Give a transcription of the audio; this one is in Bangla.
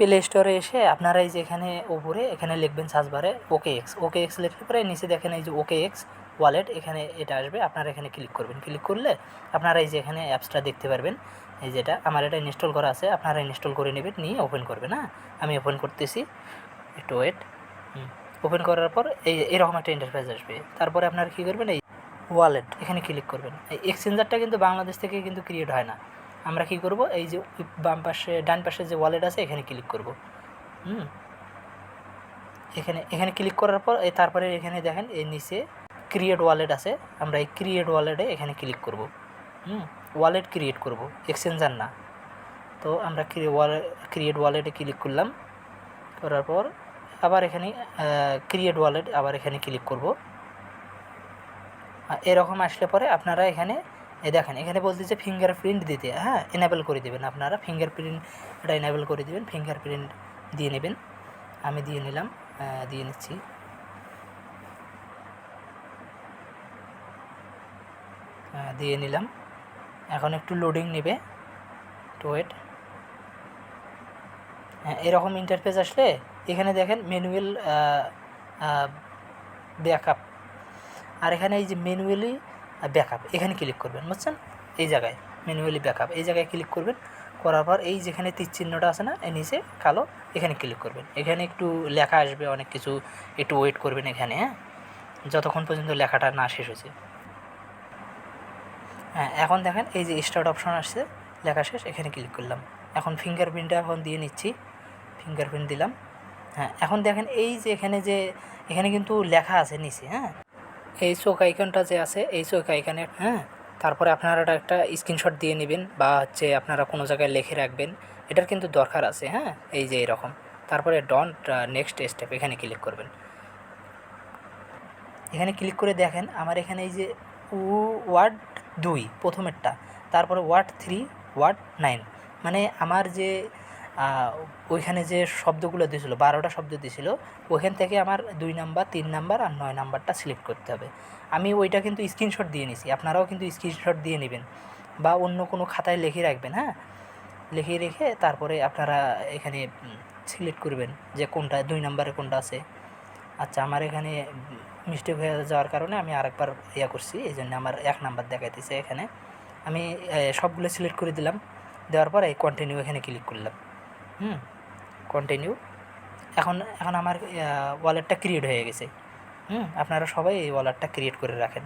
প্লে স্টোরে এসে আপনারা এই যে এখানে উপরে এখানে লিখবেন সার্চ বারে ওকে এক্স লিখলে পরে নিচে দেখেন এই যে ওকে এক্স ওয়ালেট, এখানে এটা আসবে। আপনারা এখানে ক্লিক করবেন। ক্লিক করলে আপনারা এই যে এখানে অ্যাপসটা দেখতে পারবেন। এই যেটা আমার এটা ইনস্টল করা আছে, আপনারা ইনস্টল করে নেবেন, নিয়ে ওপেন করবেন। হ্যাঁ, আমি ওপেন করতেছি, একটু ওয়েট। ওপেন করার পর এরকম একটা ইন্টারফেস আসবে। তারপরে আপনারা কী করবেন, এই ওয়ালেট এখানে ক্লিক করবেন। এই এক্সচেঞ্জারটা কিন্তু বাংলাদেশ থেকে কিন্তু ক্রিয়েট হয় না। আমরা কী করব, এই যে বাম পাশে ডান পাশে যে ওয়ালেট আছে এখানে ক্লিক করব। এখানে ক্লিক করার পর তারপরে এখানে দেখেন এই নিচে ক্রিয়েট ওয়ালেট আছে। আমরা এই ক্রিয়েট ওয়ালেটে এখানে ক্লিক করব। ওয়ালেট ক্রিয়েট করব, এক্সচেঞ্জার না। তো আমরা ক্রিয়েট ওয়ালেটে ক্লিক করলাম। করার পর আবার এখানে ক্রিয়েট ওয়ালেট আবার এখানে ক্লিক করব। এরকম আসলে পরে আপনারা এখানে দেখেন এখানে বলতেছে ফিঙ্গারপ্রিন্ট দিতে। হ্যাঁ, এনেবেল করে দেবেন। আপনারা ফিঙ্গারপ্রিন্ট এটা এনেবেল করে দেবেন, ফিঙ্গারপ্রিন্ট দিয়ে নেবেন। আমি দিয়ে নিলাম, দিয়ে নিচ্ছি। দিয়ে নিলাম। এখন একটু লোডিং নেবে, একটু ওয়েট। এরকম ইন্টারফেস আসলে এখানে দেখেন ম্যানুয়াল ব্যাকআপ, আর এখানে এই যে ম্যানুয়ালি ব্যাকআপ এখানে ক্লিক করবেন, বুঝছেন? এই জায়গায় ম্যানুয়ালি ব্যাকআপ এই জায়গায় ক্লিক করবেন। করার পর এই যেখানে তীর চিহ্নটা আছে না, এই নিচে কালো, এখানে ক্লিক করবেন। এখানে একটু লেখা আসবে অনেক কিছু, একটু ওয়েট করবেন এখানে। হ্যাঁ, যতক্ষণ পর্যন্ত লেখাটা না শেষ হয়েছে। হ্যাঁ, এখন দেখেন এই যে স্টার্ট অপশন আসছে, লেখা শেষ, এখানে ক্লিক করলাম। এখন ফিঙ্গারপ্রিন্টটা এখন দিয়ে নিচ্ছি, ফিঙ্গারপ্রিন্ট দিলাম। হ্যাঁ, এখন দেখেন এই যে এখানে কিন্তু লেখা আছে নিচে। হ্যাঁ, এই চোখ আইকনটা যে আছে, এই চোখ আইকনে তারপরে আপনারা একটা স্ক্রিনশট দিয়ে নেবেন, বা হচ্ছে আপনারা কোনো জায়গায় লিখে রাখবেন, এটার কিন্তু দরকার আছে। হ্যাঁ, এই যে এরকম। তারপরে ডন্ট নেক্সট স্টেপ এখানে ক্লিক করবেন। এখানে ক্লিক করে দেখেন আমার এখানে এই যে ওয়ার্ড 2 প্রথমেরটা, তারপরে ওয়ার্ড 3, ওয়ার্ড 9, মানে আমার যে ওইখানে যে শব্দগুলো দিয়েছিলো 12টা শব্দ দিয়েছিল, ওইখান থেকে আমার 2 নাম্বার, 3 নাম্বার আর 9 নাম্বারটা সিলেক্ট করতে হবে। আমি ওইটা কিন্তু স্ক্রিনশট দিয়ে নিছি, আপনারাও কিন্তু স্ক্রিনশট দিয়ে নেবেন, বা অন্য কোনো খাতায় লিখে রাখবেন। হ্যাঁ, লিখে রেখে তারপরে আপনারা এখানে সিলেক্ট করবেন যে কোনটা 2 নাম্বারে কোনটা আছে। আচ্ছা, আমার এখানে মিস্টেক হয়ে যাওয়ার কারণে আমি আরেকবার করছি, এই জন্য আমার 1 নাম্বার দেখাইতেছে। এখানে আমি সবগুলো সিলেক্ট করে দিলাম। দেওয়ার পর এই কন্টিনিউ এখানে ক্লিক করলাম। কন্টিনিউ। এখন আমার ওয়ালেটটা ক্রিয়েট হয়ে গেছে। আপনারা সবাই এই ওয়ালেটটা ক্রিয়েট করে রাখেন।